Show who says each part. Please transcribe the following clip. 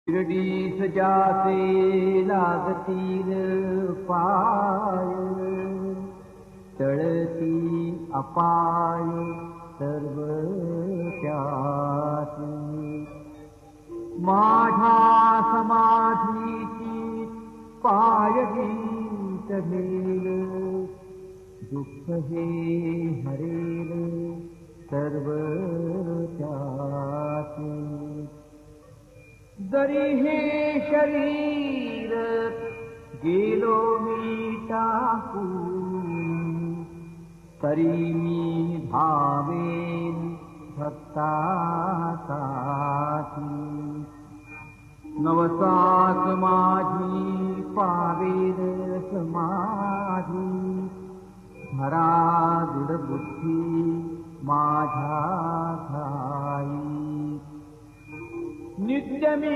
Speaker 1: शिर्डीस जासे लागतील पाय, तळती अपाय सर्व त्यासी। माझ्या समाधीची पायवी चढेल, दुःख हे हरेल सर्व त्यासी। जरी हे शरीर गेलो मी टाकून, तरी मी धावेन भक्तासाठी। नवसात माझी पावेल समाधी, धरा दृढ बुद्धी माझ्या ठाई। नित्य मी